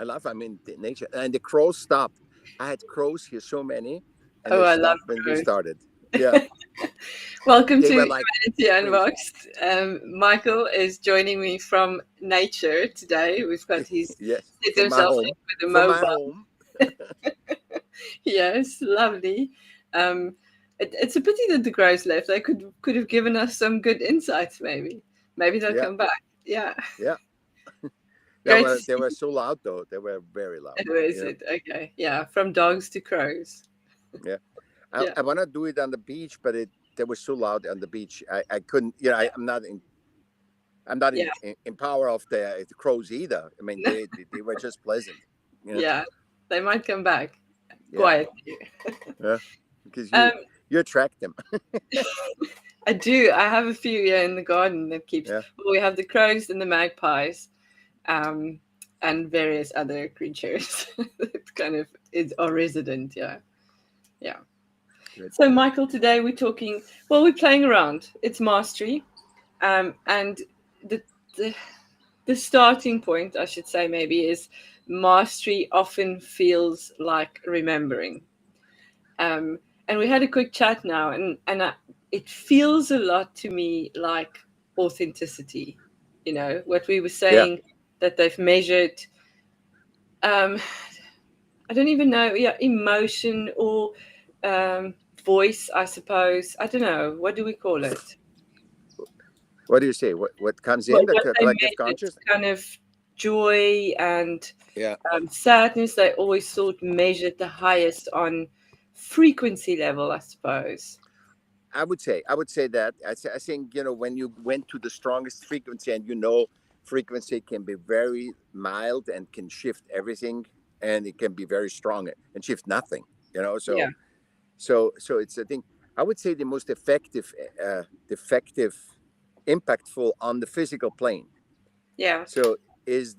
I love. I mean, the nature and the crows stopped. I had crows here, so many, and Oh, they I love stopped when we crows. started. Yeah, Welcome they to were like Humanity crazy. Unboxed. Michael is joining me from nature today. We've got his Yes, set from my himself home, in with a from my mobile. home. Yes, lovely. Um, it's a pity that the crows left. They could have given us some good insights. Maybe they'll Yeah, come back. Yeah, yeah. great to They see. were so loud though. They were very loud. Who is You know. it? Okay, yeah, from dogs to crows. Yeah. Yeah, I want to do it on the beach, but they were so loud on the beach. I couldn't. You know, yeah, I'm not yeah. in power of the crows either. I mean, they were just pleasant. You know. Yeah, they might come back Yeah. quietly. Yeah. Because Um, you attract them. I do. I have a few here in the garden that keeps. Yeah. Well, we have the crows and the magpies, um, and various other creatures that kind of are resident. Yeah, yeah. Good. So, Michael, today we're talking. Well, we're playing around. It's mastery, and the, the the starting point, I should say, maybe is mastery often feels like remembering. Um, and we had a quick chat now, and it feels a lot to me like authenticity. You know what we were Yeah. saying, that they've measured. Um, I don't even know. Yeah, emotion or voice. I suppose. I don't know. What do we call it? What do you say? What comes Well, in the what they collective measured, conscious? kind of joy and Yeah. sadness. They always sort measured the highest on frequency level, I suppose. I would say that I think when you went to the strongest frequency, and frequency can be very mild and can shift everything, and it can be very strong and shift nothing. Yeah. So it's, I think, I would say the most effective, impactful on the physical plane. Yeah. So is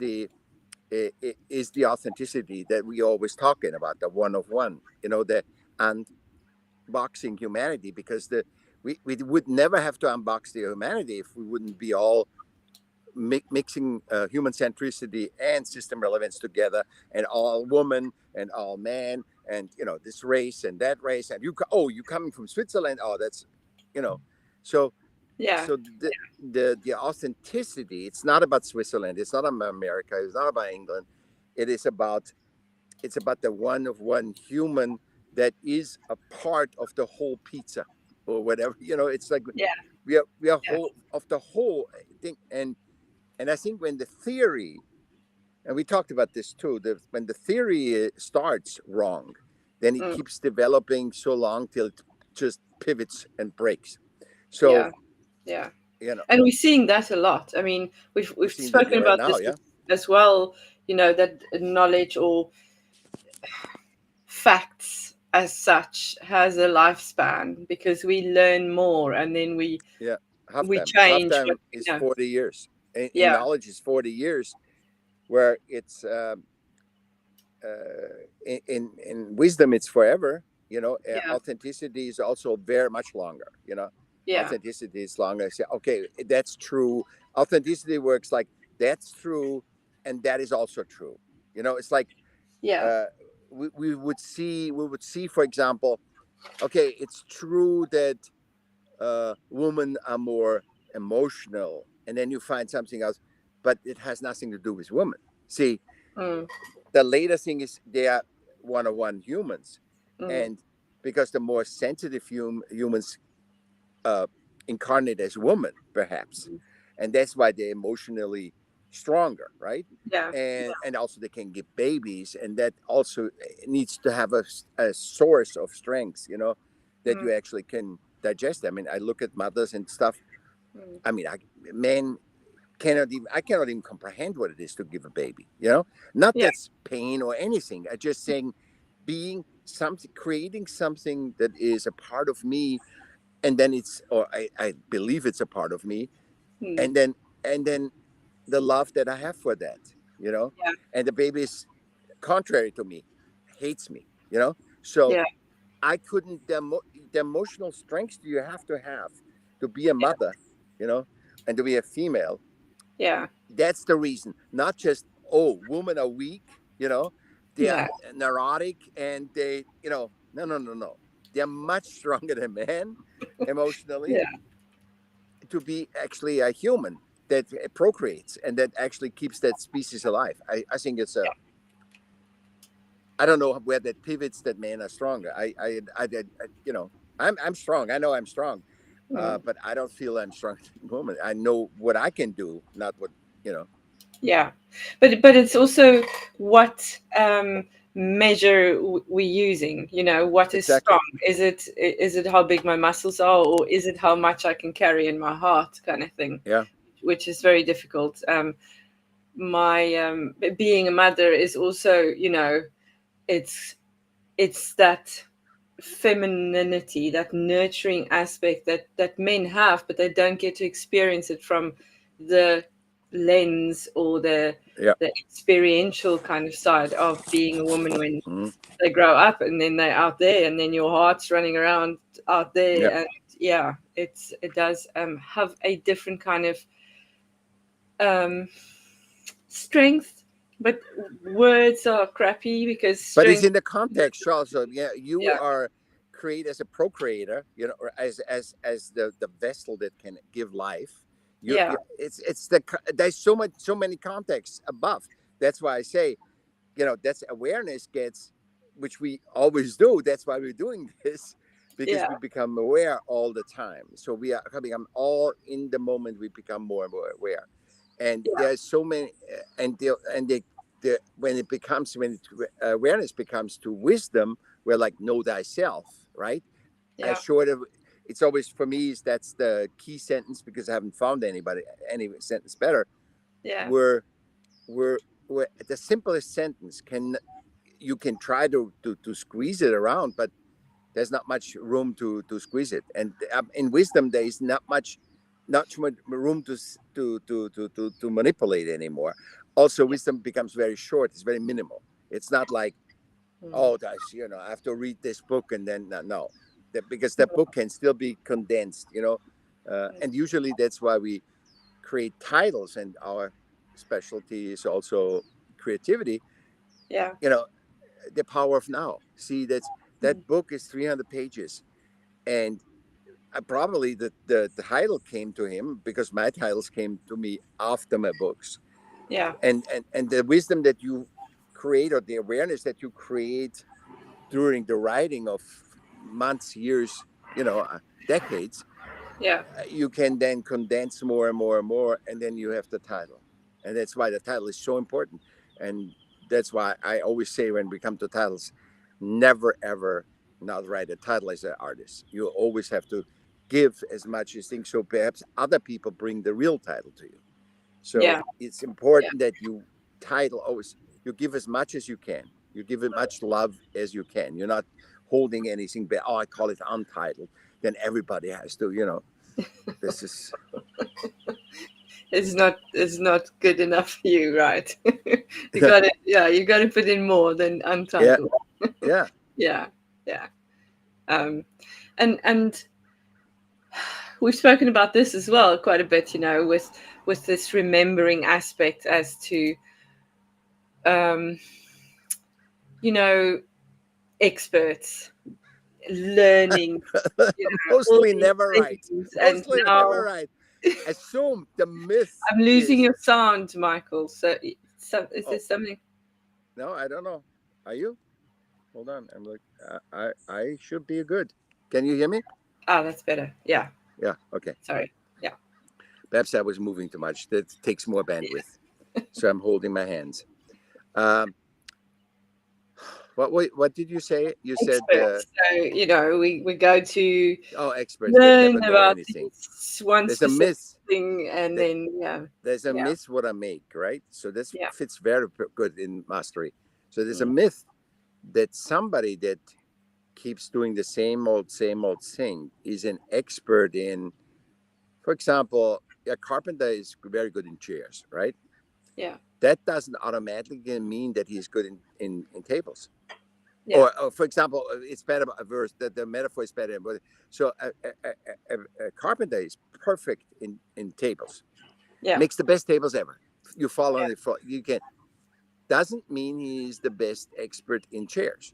is the authenticity that we always talking about, the one of one. The and boxing humanity, because we would never have to unbox the humanity if we wouldn't be all mixing human centricity and system relevance together, and all woman and all man, and this race and that race, and you coming from Switzerland, oh that's you know so Yeah. so the authenticity, it's not about Switzerland, it's not about America, it's not about England. it is about it's about the one of one human that is a part of the whole pizza, or whatever. It's like Yeah. we are Yeah. whole of the whole thing. And I think when the theory, and we talked about this too, when the theory starts wrong, then it Mm, keeps developing so long till it just pivots and breaks. So yeah. Yeah. you know And we're seeing that a lot. I mean, we've we're we've seeing that spoken right about now. this Yeah. as well. You know, that knowledge or facts as such has a lifespan because we learn more and then we Yeah. we Half change what time we is know. 40 years. In Yeah. knowledge is 40 years, where it's in wisdom it's forever. Yeah. Authenticity is also very much longer. Yeah. Authenticity is longer. Say, okay, that's true. Authenticity works like that's true, and that is also true. It's like Yeah. uh, we would see, for example, okay, it's true that women are more emotional, and then you find something else, but it has nothing to do with women. See, Mm, the later thing is they are one-on-one humans, mm, and because the more sensitive humans uh, incarnate as women, perhaps, mm. and that's why they're emotionally stronger, right? Yeah. And also they can give babies, and that also needs to have a source of strength, that Mm, you actually can digest. I mean, I look at mothers and stuff. mm. I mean, men I cannot even comprehend what it is to give a baby. Not Yeah. that's pain or anything. I just saying, being something, creating something that is a part of me, and then or I believe it's a part of me, Mm. and then the love that I have for that, Yeah. and the baby is contrary to me, hates me, so Yeah. I couldn't, the emotional strength you have to be a Yeah. mother, and to be a female. Yeah. That's the reason, not just, oh, women are weak, You know, they are Yeah. neurotic, and they, no. They're much stronger than men emotionally Yeah. to be actually a human that procreates and that actually keeps that species alive. I think it's a, I don't know where that pivots that men are stronger. I'm strong. I know I'm strong, Mm. but I don't feel I'm strong at the moment. I know what I can do, not what you know. Yeah, but it's also what measure we're using. You know, what is strong? Exactly. Is it how big my muscles are, or is it how much I can carry in my heart, kind of thing? Yeah. Which is very difficult. My being a mother is also, it's that femininity, that nurturing aspect that men have, but they don't get to experience it from the lens or Yeah. the experiential kind of side of being a woman when Hmm. they grow up and then they're out there and then your heart's running around out Yeah. there. And yeah, it does have a different kind of um, strength, but words are crappy because But it's strength. in the context, Charles. So yeah, you Yeah, are created as a procreator, or as the vessel that can give life. yeah, It's there's so many contexts above. That's why I say, that's awareness gets, which we always do. That's why we're doing this, because yeah, we become aware all the time. So we are become all in the moment. We become more and more aware, and yeah, there's so many, when it becomes, awareness becomes to wisdom, we're like, know thyself, right? As yeah, short of, it's always for me is that's the key sentence, because I haven't found any sentence better. yeah, Where we're, the simplest sentence can, you can try to squeeze it around, but there's not much room to squeeze it. And in wisdom, there is not too much room to manipulate anymore. Also, yeah. wisdom becomes very short. It's very minimal. It's not like, Mm. oh, that's, I have to read this book and then no, because that book can still be condensed. And usually that's why we create titles, and our specialty is also creativity. Yeah. You know, the power of now. See, Mm. that book is 300 pages, and probably the title came to him because my titles came to me after my books, Yeah. and the wisdom that you create, or the awareness that you create during the writing of months, years, decades, Yeah. you can then condense more and more and more, and then you have the title. And that's why the title is so important. And that's why I always say, when we come to titles, never ever not write a title as an artist. You always have to give as much as things, so perhaps other people bring the real title to you. So Yeah. it's important that you title always, you give as much as you can, you give it much love as you can. You're not holding anything back. Oh, I call it untitled, then everybody has to, this is, It's not good enough for you, right? You got to put in more than yeah, untitled. yeah. Yeah. Yeah. Um, and we've spoken about this as well quite a bit, with this remembering aspect as to um, you know, experts learning, all Mostly these never right. things, and Mostly never now right. Assume the myth I'm losing is, your sound, Michaell. So is oh, this something? no, I don't know. Are you? Hold on. I'm like, I should be good. Can you hear me? Ah, that's better. Yeah. Yeah. Okay. Sorry. Yeah. Perhaps I was moving too much. That takes more bandwidth. So I'm holding my hands. Um, what did you say? You said, Experts. So, we go to oh, experts that never learn know about anything. this one There's a specific myth thing, and that then yeah, there's a yeah, myth what I make, right? So this yeah. fits very good in mastery. So there's a Mm. myth that somebody that keeps doing the same old thing is an expert in, for example, a carpenter is very good in chairs, right? Yeah. That doesn't automatically mean that he's good in tables. Yeah. Or for example, it's better a verse that the metaphor is better. But so a carpenter is perfect in tables, Yeah. makes the best tables ever. You fall on the floor. You can. doesn't mean he's the best expert in chairs.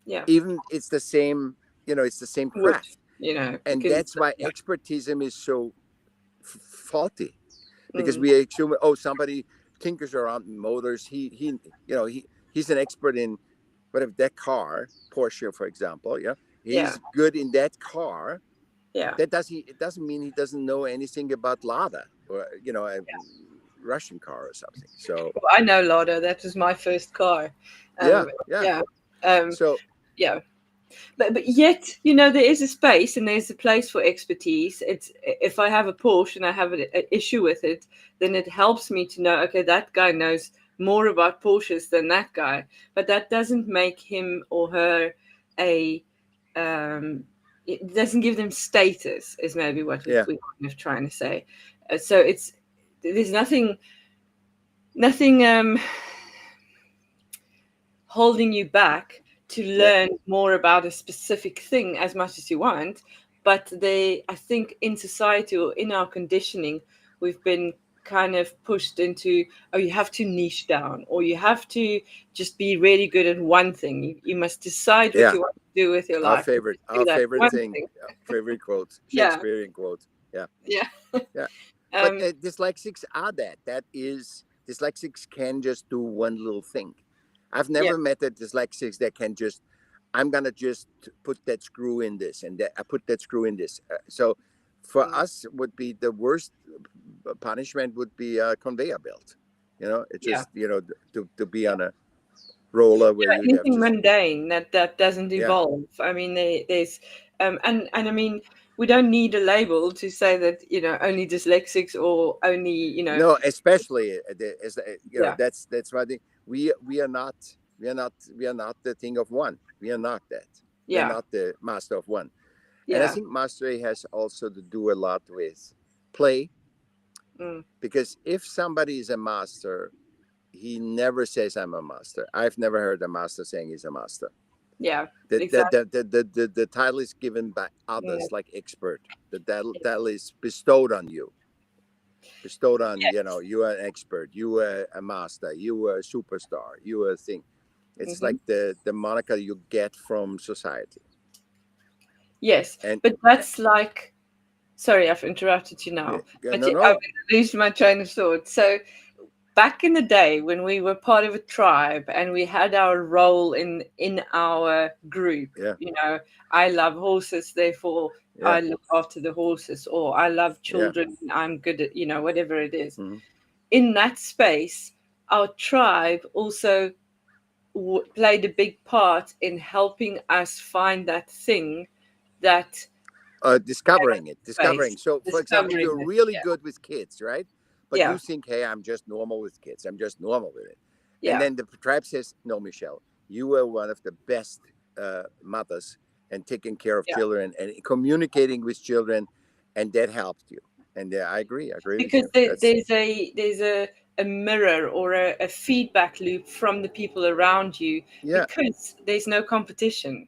Yeah. Even it's the same, it's the same Would, craft. And because that's why expertism is so faulty, because mm, we assume, oh, somebody tinkers around in motors. He's an expert in whatever that car, Porsche, for example. Yeah, yeah, he's good in that car. yeah. It doesn't mean he doesn't know anything about Lada, or a Russian car or something. So Well, I know Lada. That was my first car. yeah, Um, yeah. yeah. Um, So yeah. But yet, there is a space and there's a place for expertise. It's if I have a Porsche and I have an issue with it, then it helps me to know, okay, that guy knows more about Porsches than that guy. But that doesn't make him or her a it doesn't give them status, is maybe what we're yeah, kind of trying to say. So there's nothing holding you back to yeah, learn more about a specific thing as much as you want. But I think in society or in our conditioning, we've been kind of pushed into, oh, you have to niche down, or you have to just be really good at one thing. You must decide what yeah. you want to do with your Our life. favorite, Do our that favorite one thing, thing. favorite quote, Yeah, Shakespearean quote. Yeah, yeah. yeah. But um, dyslexics are that. That is, dyslexics can just do one little thing. I've yeah, never met a dyslexics that can just, I'm gonna just put that screw in this, and that I put that screw in this. So for mm, us, would be the worst punishment would be a conveyor belt. It yeah. just to be on a roller where you'd have Anything just mundane that doesn't yeah. evolve. I mean, there's and I mean, we don't need a label to say that only dyslexics or only No, especially as yeah, that's why we are not we are not the thing of one. We are not that. We are yeah, not the master of one. And I yeah, think mastery has also to do a lot with play, mm, because if somebody is a master, he never says I'm a master. I've never heard a master saying he's a master. yeah, exactly. The title is given by Yeah. others, like expert. The title is bestowed on you, bestowed on Yes. you are an expert, you are a master, you are a superstar, you are a thing. It's Hmm. like the moniker you get from society. Yes, And but that's like. Sorry, I've interrupted you now, but no, I'm going no, to lose my train of thought. So back in the day when we were part of a tribe and we had our role in our group, yeah, I love horses, therefore yeah, I look after the horses, or I love yeah, children, I'm good at whatever it is. mm-hmm. In that space, our tribe also played a big part in helping us find that thing that Discovering. space, So for example, discovering you're it. really Yeah, good with kids, right? But you yeah, think, hey, I'm just normal with kids, I'm just normal with it. And yeah, then the tribe says, no, Michaell, you were one of the best mothers and taking care of yeah. children and communicating with children, and that helped you. And I agree with Because you. That's there's a mirror or a feedback loop from the people around you, yeah, because there's no competition.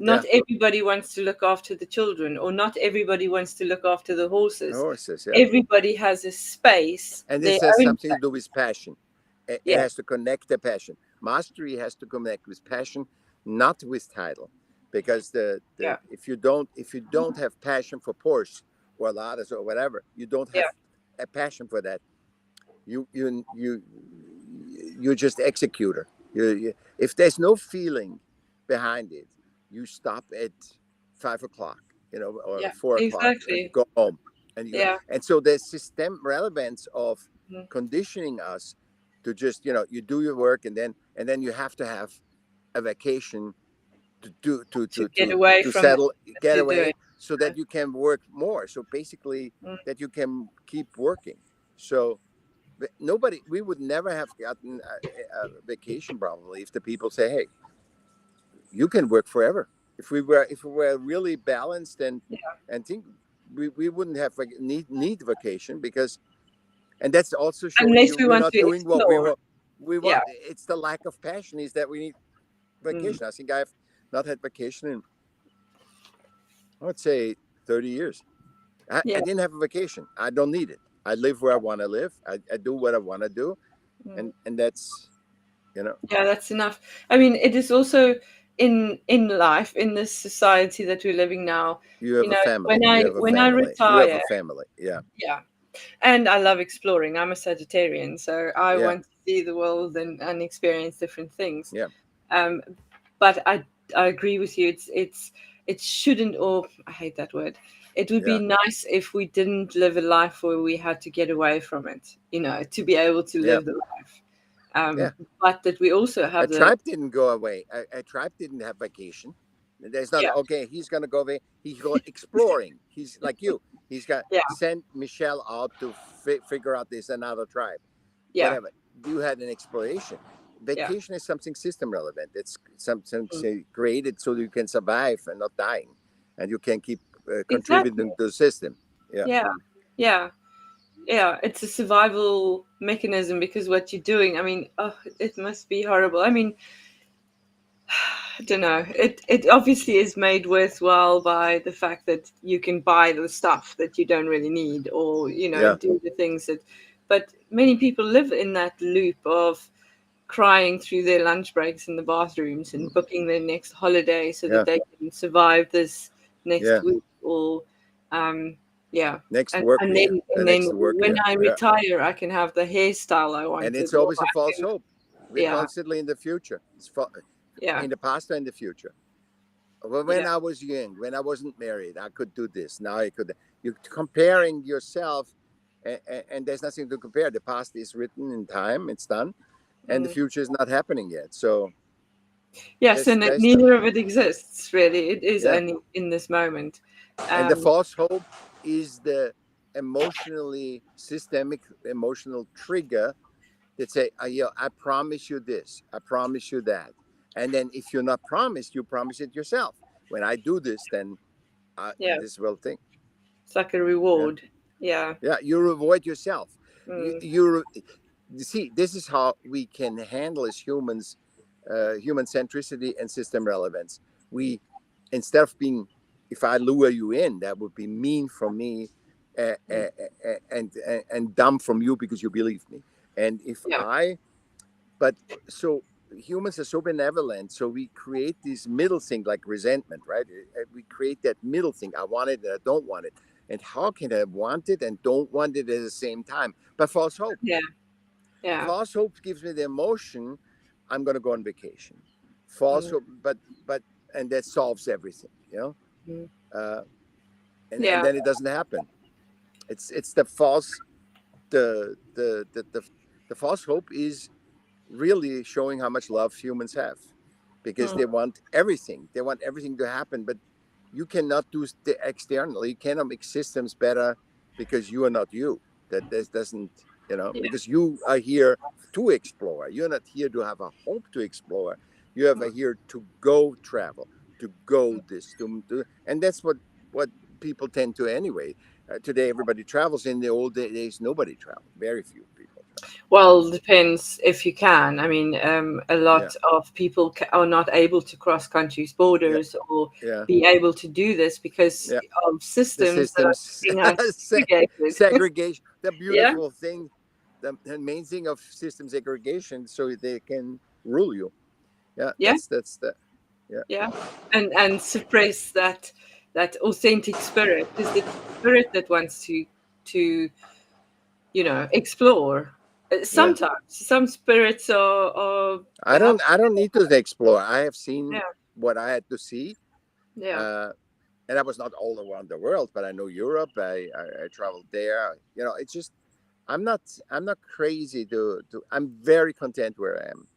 yeah. Not everybody wants to look after the children, or not everybody wants to look after the horses. Horses, yeah. Everybody has a space, And their this has own something to space. do with passion. It Yeah, has to connect the passion. Mastery has to connect with passion, not with title. Because yeah, if you don't have passion for Porsche or Ladas or whatever, you don't yeah, have a passion for that. You're just executor. If there's no feeling behind it, you stop at 5 o'clock, or yeah, 4 o'clock, and exactly. go home. Yeah, And so the system relevance of mhm. conditioning us to just you do your work, and then you have to have a vacation to do To get away to from settle, what get you're doing. away, so that you can work more, so basically Mm. that you can keep working. So nobody, we would never have gotten a vacation probably if the people say, hey, you can work forever. If we were really balanced and think, we wouldn't have need vacation, because, and that's also showing Unless you we we're want not to doing what we explore. want. We Yeah. want, it's the lack of passion is that we need Mm. vacation. I think I've not had vacation in, I would say, 30 years. I Yeah. didn't have a vacation. I don't need it. I live where I want to live. I do what I want to do, Mm. and that's Yeah, that's enough. I mean, it is also in life, in this society that we're living now. You have a family. When You have a I family. You have retire, a family. Yeah. yeah, and I love exploring. I'm a Sagittarian, so I Yeah. want to see the world and experience different things. Yeah. Um, but I agree with you. It shouldn't, or I hate that word. It would be Yeah. nice if we didn't live a life where we had to get away from it. To be able to Yeah. live the life. Yeah. But that we also A have the tribe didn't go away. A tribe didn't have vacation. There's not yeah okay. He's gonna go away. He's go exploring. He's like you. He's got yeah sent Michelle out to figure out there's another tribe. yeah Whatever. You had an exploration. yeah Vacation is something system relevant. It's something mm, created so you can survive and not dying, and you can keep exactly contributing to the system. Yeah. yeah yeah yeah. It's a survival mechanism because what you're doing. I mean, oh, it must be horrible. I mean, I don't know. It obviously is made worthwhile by the fact that you can buy the stuff that you don't really need, or Yeah. do the things that. But many people live in that loop of crying through their lunch breaks in the bathrooms and booking their next holiday so that Yeah. they can survive this next Yeah. week, or yeah. Next and, work and year. then The and then next work when year. I Yeah. retire I can have the hairstyle I And wanted, it's or always a I false can, hope. We're yeah, constantly in the future. yeah, In the past or in the future. Well, when yeah, I was young, when I wasn't married, I could do this. Now I could. You're comparing yourself, and there's nothing to compare. The past is written in time; it's done, and the mm. future is not happening yet. So Yes, and there's no, neither of it exists really. It is yeah. only in this moment. And the um false hope is the emotionally systemic emotional trigger that say, yeah, I promise you this, I promise you that, and then if you're not promised, you promise it yourself. When I do this, then yeah, this will thing. it's like a Yeah. reward. Yeah. Yeah, you reward yourself. Mm. You see, this is how we can handle as humans, human centricity and system relevance. We, instead of being, if I lure you in, that would be mean from me, Mm. and dumb from you because you believe me. And if Yeah. I, but so humans are so benevolent, so we create this middle thing like resentment, right? We create that middle thing. I want it and I don't want it. And how can I want it and don't want it at the same time? But false hope. Yeah. Yeah. False hope gives me the emotion. I'm going to go on vacation. False Mm. hope, but and that solves everything, Mm. uh, and Yeah. then it doesn't happen. It's the false the false hope is really showing how much love humans have, because Mm. they want everything. They want everything to happen, but you cannot do the external. You cannot make systems better because you are not you. That this doesn't, Yeah. because you are here to explore. You're not here to have a hope to explore. You have a here to go travel, to go this, and that's what people tend to anyway. Today, everybody travels. In the old days, nobody traveled. Very few people travel. Well, depends if you can. I mean, a Yeah, lot of people are not able to cross countries' yeah, borders or yeah, be able to do this because yeah. of The systems that are systems keeping us segregated. segregation, the Yeah, beautiful thing, the main thing of system segregation, so they can rule you. Yeah, yeah, that's the yeah. yeah, and suppress that authentic spirit, because it's the spirit that wants to explore. Yeah, Sometimes some spirits are perhaps I don't need to explore. I have seen yeah, what I had to see, yeah, uh and I was not all around the world, but I know Europe. I traveled there. It's just i'm not I'm not crazy to I'm very content where I am.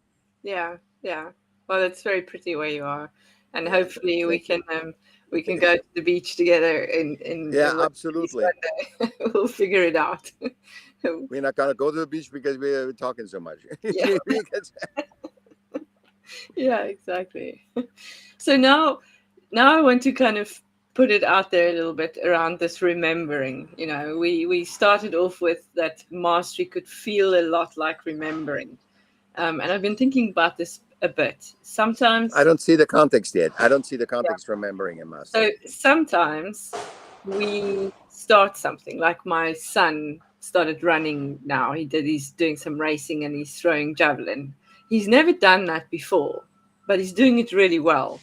yeah, yeah. Well, it's very pretty where you are, and Yeah, hopefully thank you. we can go to the beach together in Yeah, one of these absolutely. one day. We'll figure it out. We're not gonna go to the beach because we're talking so much. Yeah, Because- yeah, exactly. So now I want to kind of put it out there a little bit around this remembering. We started off with that mastery could feel a lot like remembering, and I've been thinking about this a bit. I Sometimes, don't see the context yet. I don't see the yeah. context remembering a So mastery. sometimes we start something. Like my son started running now. He's doing some racing and he's throwing javelin. he's never done that before, but he's doing it really well,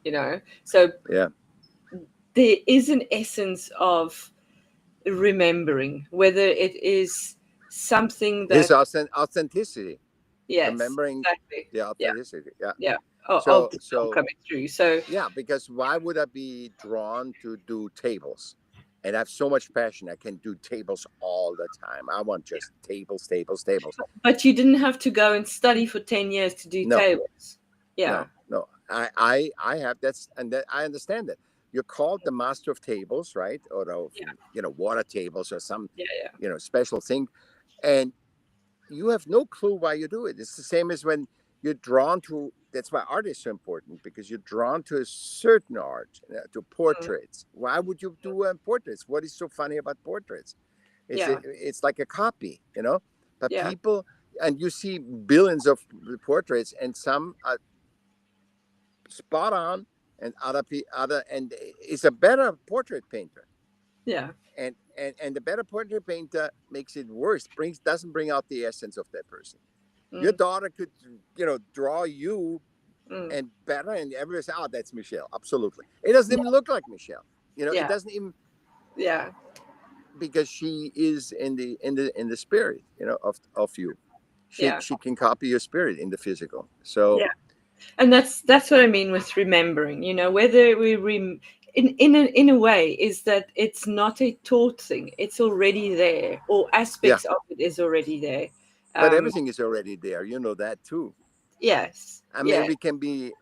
you know. So Yeah. there is an essence of remembering, whether it is something His that, authenticity, yes, remembering exactly, the yeah, authenticity. Yeah. yeah, of So the film so coming through. So yeah, because why would I be drawn to do tables? And I have so much passion. I can do tables all the time. I want just tables, tables, tables. but you didn't have to go and study for 10 years to do No, tables. Yeah. no. I have that's and that I understand that. You're called the master of tables, right? Or of, Yeah. water tables or some, Yeah. Yeah. special thing. And you have no clue why you do it. It's the same as when you're drawn to. That's why art is so important, because you're drawn to a certain art, to Mm, portraits. Why would you do portraits? What is so funny about portraits? yeah. It's like a copy. But Yeah. people, and you see billions of portraits, and some are spot on, and other, and is a better portrait painter. Yeah. And the better portrait painter makes it worse. Doesn't bring out the essence of that person. Your Mm, daughter could, draw you mm, and better, and everybody say, "Oh, that's Michelle." Absolutely, it doesn't yeah. even look like Michelle. It Yeah. doesn't even, Yeah. because she is in the spirit, of you. She Yeah. she can copy your spirit in the physical. So Yeah. And that's what I mean with remembering. Whether in a way is that it's not a taught thing. It's already there, or yeah, aspects of it is already there. but Um, everything is already there. You know that too. yes. I mean, Yeah. we can be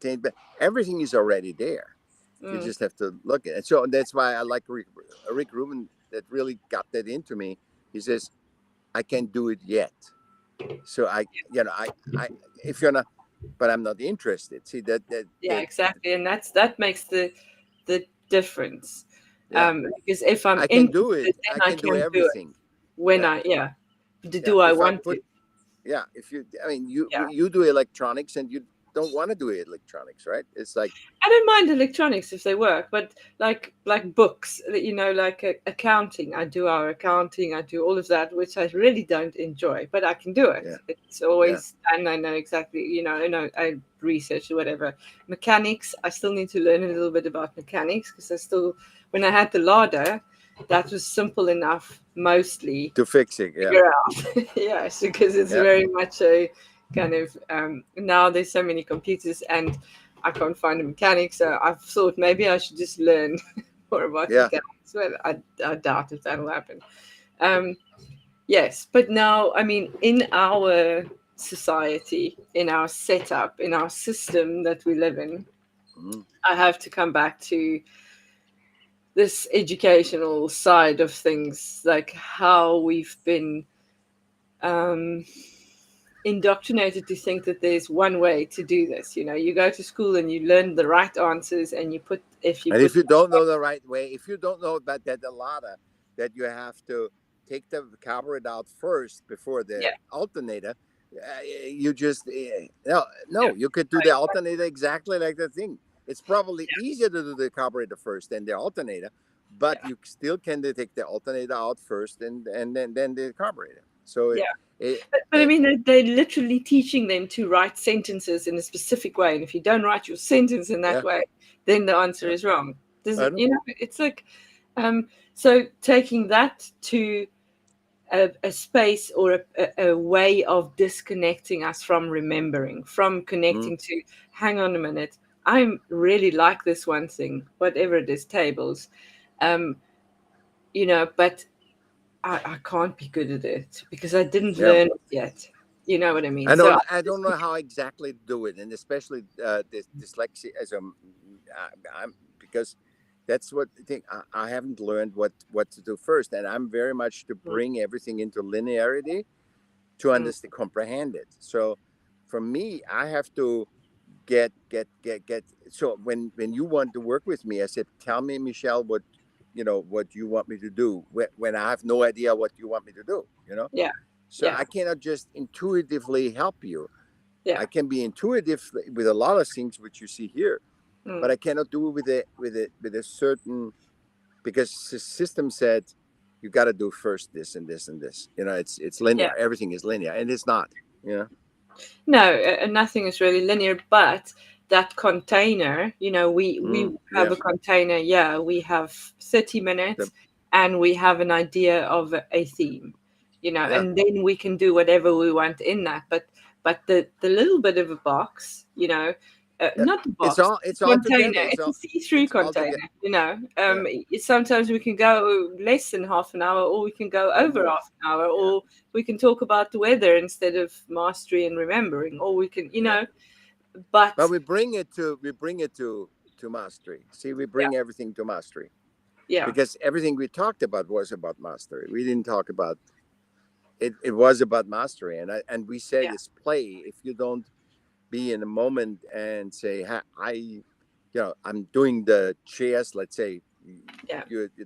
tamed, but everything is already there. You Mm, just have to look at it. So that's why I like Rick Rubin. That really got that into me. He says, "I can't do it yet." So I if you're not, but I'm not interested. See yeah. Exactly. And that makes the difference. yeah. Because if I'm I can do interested, it. then I I can do can do it everything. when Yeah, I yeah. yeah. Do I If I want to? put Yeah, if you, I mean, you Yeah. you do electronics, and you don't want to do electronics, right? It's like, I don't mind electronics if they work, but like books, like accounting. I do our accounting. I do all of that, which I really don't enjoy, but I can do it. yeah, It's yeah, always, and I know exactly. I research or whatever. Mechanics. I still need to learn a little bit about mechanics, because when I had the larder, that was simple enough mostly to fix it. to Yeah, figure out. Yes, because it's yeah, very much a kind of now there's so many computers and I can't find a mechanic, so I've thought maybe I should just learn more about yeah. mechanics. Well, I doubt if that'll happen. Um, yes, but now, I mean, in our society, in our setup, in our system that we live in, Mhm. I have to come back to this educational side of things, like how we've been um, indoctrinated to think that there's one way to do this. You go to school and you learn the right answers, and if you And put if you don't know the right way, if you don't know about that, a lot of that, you have to take the carburetor out first before the yeah, alternator. You just no, yeah, no. You could do the alternator exactly like the thing. It's probably easier to do the carburetor first than the alternator, but yeah, you still can take the alternator out first, and then the carburetor. So yeah. it, But I it mean, they're literally teaching them to write sentences in a specific way, and if you don't write your sentence in that yeah, way, then the answer yeah. is wrong. Does I it? know. It's like, so taking that to a space or a way of disconnecting us from remembering, from Mm, connecting to, hang on a minute, I'm really like this one thing, whatever it is, tables, um, but I can't be good at it because I didn't yeah. learn it yet. You know what I mean? I So don't. I don't know how exactly to do it, and especially this dyslexia as I'm because that's what I think. I haven't learned what to do first, and I'm very much to mm, bring everything into linearity to mm, understand, comprehend it. So, for me, I have to get. So when you want to work with me, I said, "Tell me, Michelle, what you want me to do." When I have no idea what you want me to do, yeah, so yeah, I cannot just intuitively help you. yeah, I can be intuitive with a lot of things which you see here, but mm, I cannot do it with a certain, because the system said you got to do first this and this and this. It's linear. Yeah. Everything is linear, and it's not. No, nothing is really linear, but that container, we have Yeah. a container. Yeah, we have 30 The, minutes, and we have an idea of a theme, yeah. and then we can do whatever we want in that. But the little bit of a box, Yeah. not the It's box, all. the It's all together. container. It's a see-through It's all container. together. Yeah. Sometimes we can go less than half an hour, or we can go Or over more. half an hour, Yeah. or we can talk about the weather instead of mastery and remembering, or we can, Yeah. but But we bring it to mastery. See, we yeah, bring everything to mastery yeah, because everything we talked about was about mastery. We didn't talk about it. It was about mastery, and we said yeah, it's play. If you don't be in a moment and say, I'm doing the chairs. Let's say yeah,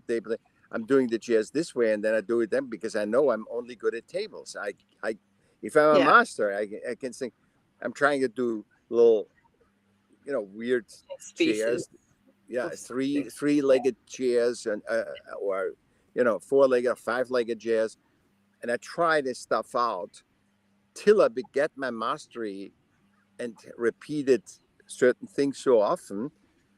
they play. I'm doing the chairs this way, and then I do it then because I know I'm only good at tables. If I'm a yeah, master, I can think. I'm trying to do little, weird species chairs. Yeah, of three something. Yeah, three-legged chairs and or four-legged or five-legged chairs, and I try this stuff out till I get my mastery and repeated certain things so often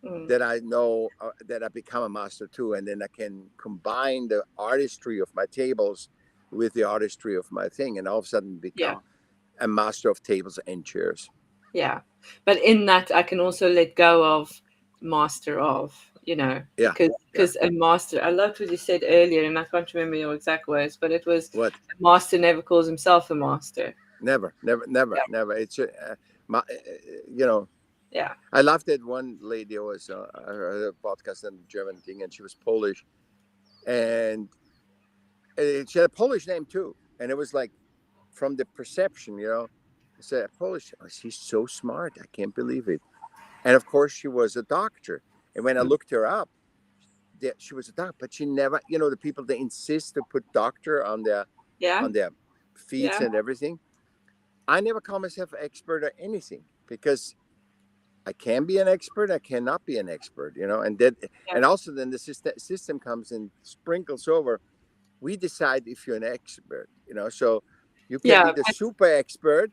mm, that I know that I become a master too, and then I can combine the artistry of my tables with the artistry of my thing, and all of a sudden yeah, become a master of tables and chairs. yeah. But in that, I can also let go of master of, Yeah, because yeah. a master. I loved what you said earlier, and I can't remember your exact words, but it was What? a master never calls himself a master. Never, never, never, Yeah, never. It's my, you know. yeah, I laughed at one lady. Was I heard a podcast on the German thing, and she was Polish, and she had a Polish name too, and it was like from the perception, I said Polish. Oh, she's so smart. I can't believe it. And of course, she was a doctor. And when I mm, looked her up, she was a doctor, but she never, the people that insist to put doctor yeah, on their feeds yeah, and everything. I never call myself expert or anything because I can be an expert, I cannot be an expert, yeah, and also then the system comes and sprinkles over. We decide if you're an expert, so you can be yeah. the But, super expert,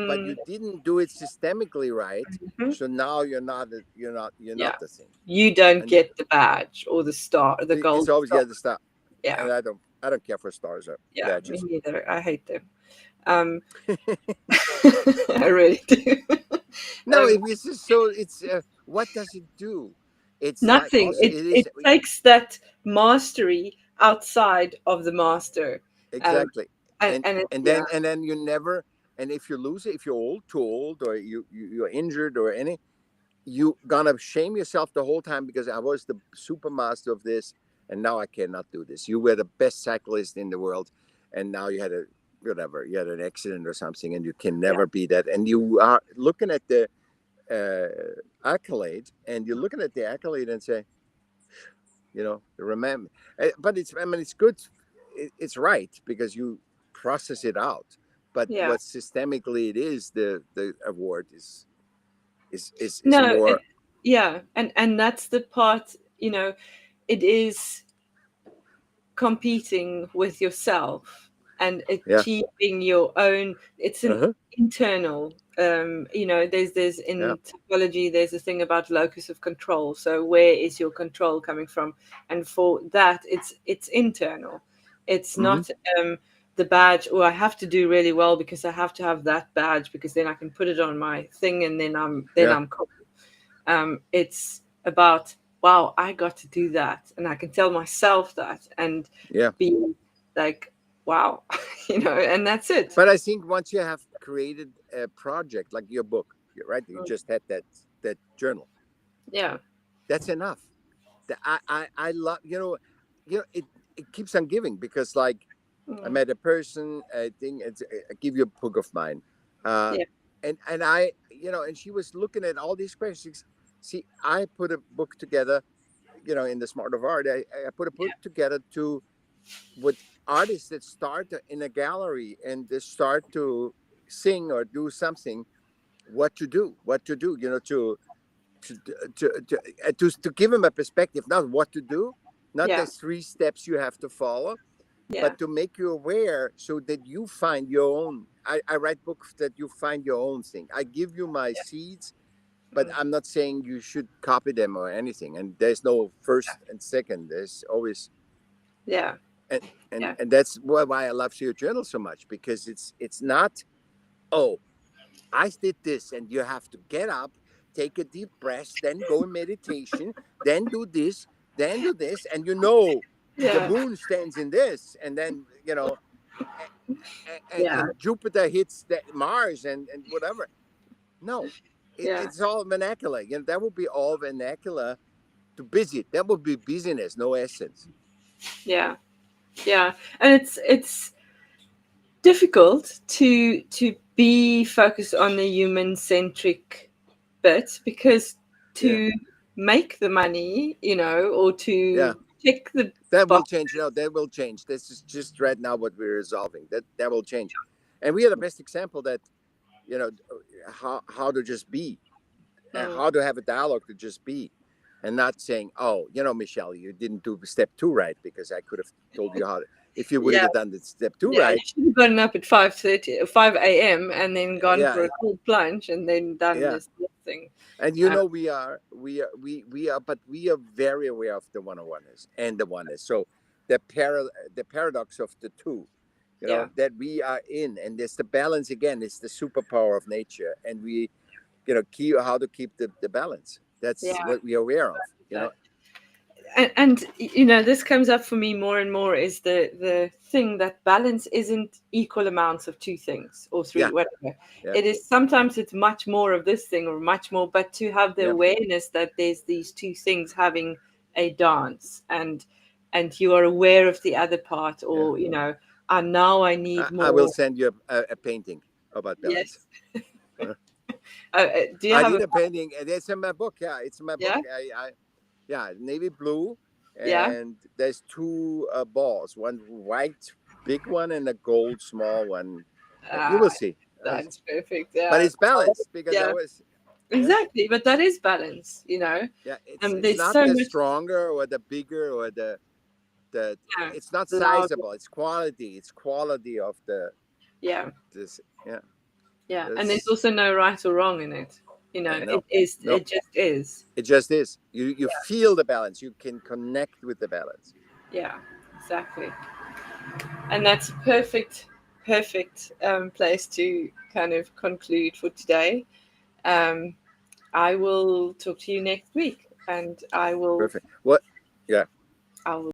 but mm, you didn't do it systemically right. mhm, So now you're not yeah, the thing. you don't And get the badge or the star, the it's gold always star. the other stuff. Yeah, And I don't care for stars or yeah, me badges. neither. I hate them. Um, I really do. No, um, it's just so it's what does it do? It's like Nothing. also it is It takes that mastery outside of the master. Um, exactly. and and and it, and yeah, then you never, and if you lose it, if you're too old, or you're injured or any, you gonna shame yourself the whole time because I was the super master of this and now I cannot do this. You were the best cyclist in the world and now you had an accident or something and you can yeah, never be that. And you are looking at the accolade, and you're looking at the accolade and say, remember. But it's good. It's right because you process it out. But yeah. what systemically it is, the award is No, more. yeah, and that's the part. It is competing with yourself and Yeah. achieving your own. It's an Uh-huh. internal. There's Yeah. in psychology there's a thing about locus of control. So where is your control coming from? And for that, it's internal. It's Hmm. not the badge. Oh, I have to do really well because I have to have that badge because then I can put it on my thing and then Yeah. I'm cool. It's about, wow, I got to do that, and I can tell myself that and Yeah. be like, wow, and that's it. But I think once you have created a project like your book, right? You just had that journal. Yeah, That's enough. I love it keeps on giving because like I mm, met a person. I think I give you a book of mine, uh, yeah, and I and she was looking at all these questions. See, I put a book together, in the Smart of Art. I put a book together to with artists that start in a gallery and they start to sing or do something. What to do, to to give them a perspective, not what to do, not yeah, the three steps you have to follow, but to make you aware so that you find your own. I write books that you find your own thing. I give you my seeds, but I'm not saying you should copy them or anything. And there's no first and second. There's always yeah, and yeah, and that's why I love your journal so much, because it's not, oh, I did this, and you have to get up, take a deep breath, then go in meditation, then do this, then do this, and the yeah, moon stands in this, and then yeah, and Jupiter hits Mars and whatever. No, yeah, it's all vernacular. That would be all vernacular to busy. That would be busyness, no essence. yeah, yeah. And it's difficult to be focused on the human-centric bit, because Yeah, to make the money, or yeah. to tick the That will box. change. That will change. This is just right now what we're resolving. That will change. And we are the best example that, you know, how to just be, Mm, how to have a dialogue to just be, and not saying, oh, Michelle, you didn't do step 2 right, because I could have told you how to, if you would yeah, have done the step 2 yeah. You right. should have gotten up at 5 a.m. and then gone Yeah, for a cold plunge and then done yeah. this thing. And Um, but we are very aware of the one-on-oneness and the oneness. So the paradox of the two, yeah, that we are in, and there's the balance again. It's the superpower of nature, and we, keep how to keep the balance. That's yeah. what we are aware of. And this comes up for me more and more, is the thing that balance isn't equal amounts of two things or three, Yeah, whatever. yeah, It is, sometimes it's much more of this thing or much more, but to have the yeah, awareness that there's these two things having a dance, and you are aware of the other part, yeah. or and now I need I will more. send you a painting about balance. Yes. Do you I have did a? a painting, and it's in my book. Yeah, it's in my book. Yeah, Yeah, navy blue, yeah. and there's two balls, one white big one and a gold small one. You will Ah, see. that's perfect. But Yeah. it's balanced, because I Yeah, was, yeah, exactly. But that is balance. yeah. It's There's not so the much. stronger or the bigger or the. Yeah, It's not loud. sizable. It's quality. It's quality of Yeah, this. Yeah, yeah. And there's this. also no right or wrong in it. No, It is. no. It just is. It just is. You feel the balance. You can connect with the balance. Yeah, exactly. And that's a perfect place to kind of conclude for today. Um, I will talk to you next week, and I will. Perfect. What? Yeah. I will